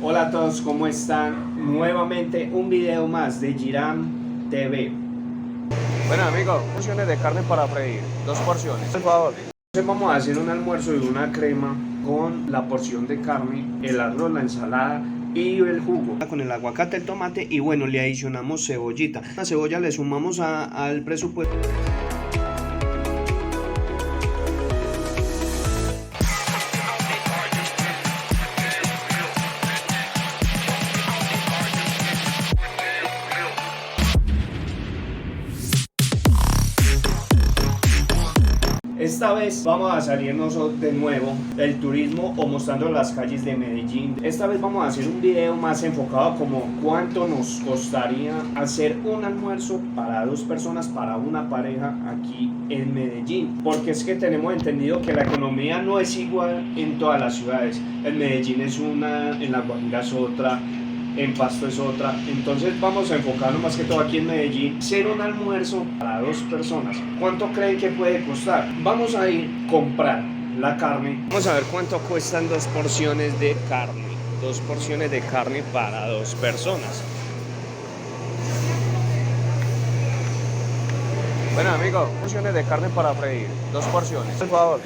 Hola a todos, ¿cómo están? Nuevamente un video más de Giram TV. Bueno amigos, porciones de carne para freír, 2 porciones, por favor. Entonces vamos a hacer un almuerzo y una crema con la porción de carne, el arroz, la ensalada y el jugo. Con el aguacate, el tomate y bueno, le adicionamos cebollita. La cebolla le sumamos al presupuesto. Esta vez vamos a salirnos de nuevo del turismo o mostrando las calles de Medellín. Esta vez vamos a hacer un video más enfocado como cuánto nos costaría hacer un almuerzo para 2 personas, para una pareja aquí en Medellín. Porque es que tenemos entendido que la economía no es igual en todas las ciudades. En Medellín es una, en La Guajira es otra, en Pasto es otra. Entonces vamos a enfocarnos más que todo aquí en Medellín. Hacer un almuerzo para 2 personas, ¿cuánto creen que puede costar? Vamos a ir a comprar la carne. Vamos a ver cuánto cuestan 2 porciones de carne. 2 porciones de carne para 2 personas. Bueno amigos, porciones de carne para freír, 2 porciones, por favor.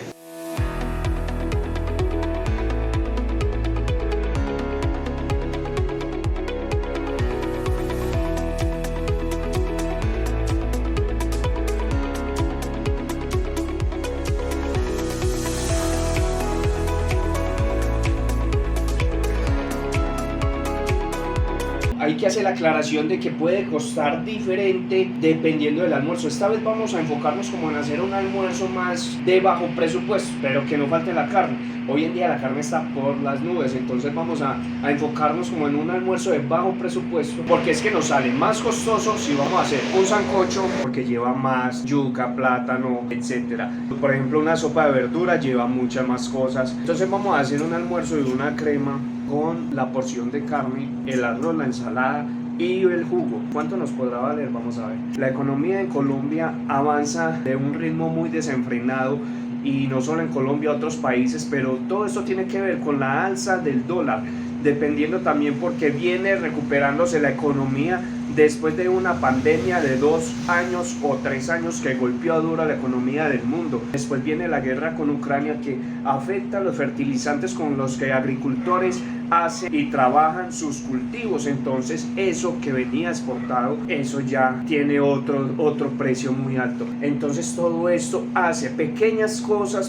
Hay que hacer la aclaración de que puede costar diferente dependiendo del almuerzo. Esta vez vamos a enfocarnos como en hacer un almuerzo más de bajo presupuesto, pero que no falte la carne. Hoy en día la carne está por las nubes, entonces vamos a enfocarnos como en un almuerzo de bajo presupuesto, porque es que nos sale más costoso si vamos a hacer un sancocho, porque lleva más yuca, plátano, etcétera. Por ejemplo, una sopa de verdura lleva muchas más cosas. Entonces vamos a hacer un almuerzo de una crema con la porción de carne, el arroz, la ensalada y el jugo. ¿Cuánto nos podrá valer? Vamos a ver. La economía en Colombia avanza de un ritmo muy desenfrenado, y no solo en Colombia, otros países, pero todo esto tiene que ver con la alza del dólar, dependiendo también porque viene recuperándose la economía después de una pandemia de 2 años o 3 años que golpeó duro a la economía del mundo. Después viene la guerra con Ucrania, que afecta a los fertilizantes con los que agricultores hacen y trabajan sus cultivos. Entonces eso que venía exportado, eso ya tiene otro precio muy alto. Entonces todo esto hace pequeñas cosas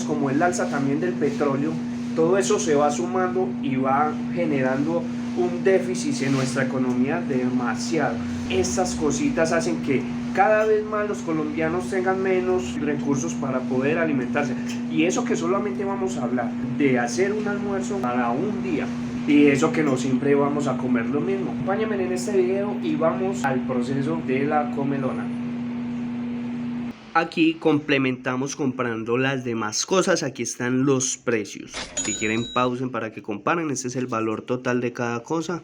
como el alza también del petróleo. Todo eso se va sumando y va generando un déficit en nuestra economía demasiado. Estas cositas hacen que cada vez más los colombianos tengan menos recursos para poder alimentarse. Y eso que solamente vamos a hablar de hacer un almuerzo para un día. Y eso que no siempre vamos a comer lo mismo. Acompáñenme en este video y vamos al proceso de la comelona. Aquí complementamos comprando las demás cosas. Aquí están los precios. Si quieren pausen para que comparen. Este es el valor total de cada cosa.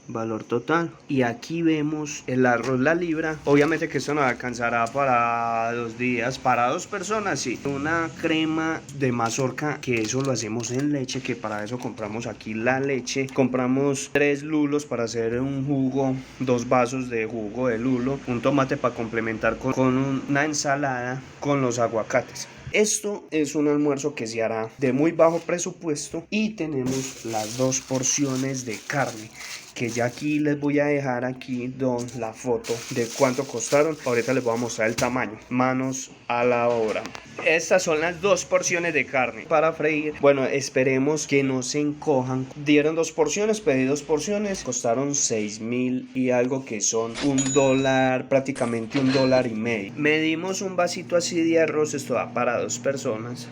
Valor total. Y aquí vemos el arroz la libra. Obviamente que esto nos alcanzará para 2 días, para 2 personas, sí. Una crema de mazorca, que eso lo hacemos en leche, que para eso compramos aquí la leche. Compramos 3 lulos para hacer un jugo, 2 vasos de jugo de lulo, un tomate para complementar con una ensalada, con los aguacates. Esto es un almuerzo que se hará de muy bajo presupuesto y tenemos las 2 porciones de carne, que ya aquí les voy a dejar aquí la foto de cuánto costaron. Ahorita les voy a mostrar el tamaño. Manos a la obra. Estas son las 2 porciones de carne para freír. Bueno, esperemos que no se encojan. Dieron 2 porciones, pedí 2 porciones, costaron 6.000 y algo, que son $1, prácticamente $1.50. Medimos un vasito así de arroz, esto da para 2 personas.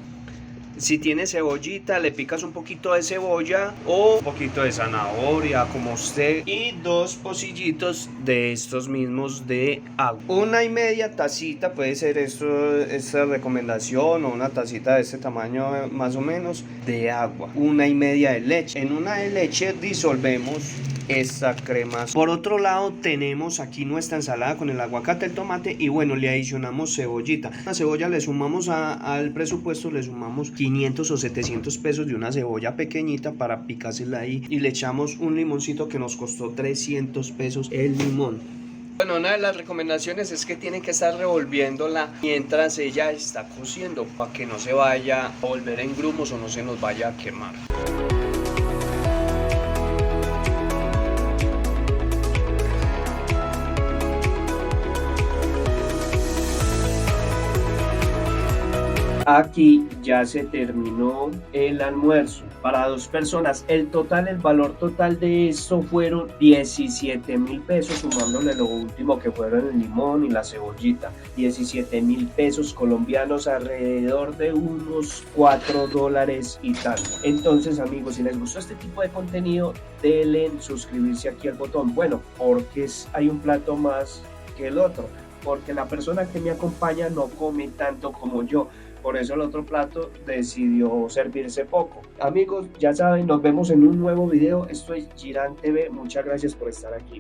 Si tienes cebollita, le picas un poquito de cebolla o un poquito de zanahoria, como usted, y 2 pocillitos de estos mismos de agua. 1,5 tacita, puede ser esta recomendación, o una tacita de este tamaño más o menos, de agua. 1,5 de leche. En una de leche disolvemos esta crema. Por otro lado tenemos aquí nuestra ensalada con el aguacate, el tomate y bueno, le adicionamos cebollita. La cebolla le sumamos al presupuesto, le sumamos 500 o 700 pesos de una cebolla pequeñita para picársela ahí y le echamos un limoncito que nos costó 300 pesos el limón. Bueno, una de las recomendaciones es que tienen que estar revolviéndola mientras ella está cociendo para que no se vaya a volver en grumos o no se nos vaya a quemar. Aquí ya se terminó el almuerzo para 2 personas. El valor total de esto fueron 17.000 pesos, sumándole lo último que fueron el limón y la cebollita. 17.000 pesos colombianos, alrededor de unos $4 y tanto. Entonces, amigos, si les gustó este tipo de contenido, denle en suscribirse aquí al botón. Bueno, porque hay un plato más que el otro, porque la persona que me acompaña no come tanto como yo. Por eso el otro plato decidió servirse poco. Amigos, ya saben, nos vemos en un nuevo video. Esto es Girán TV. Muchas gracias por estar aquí.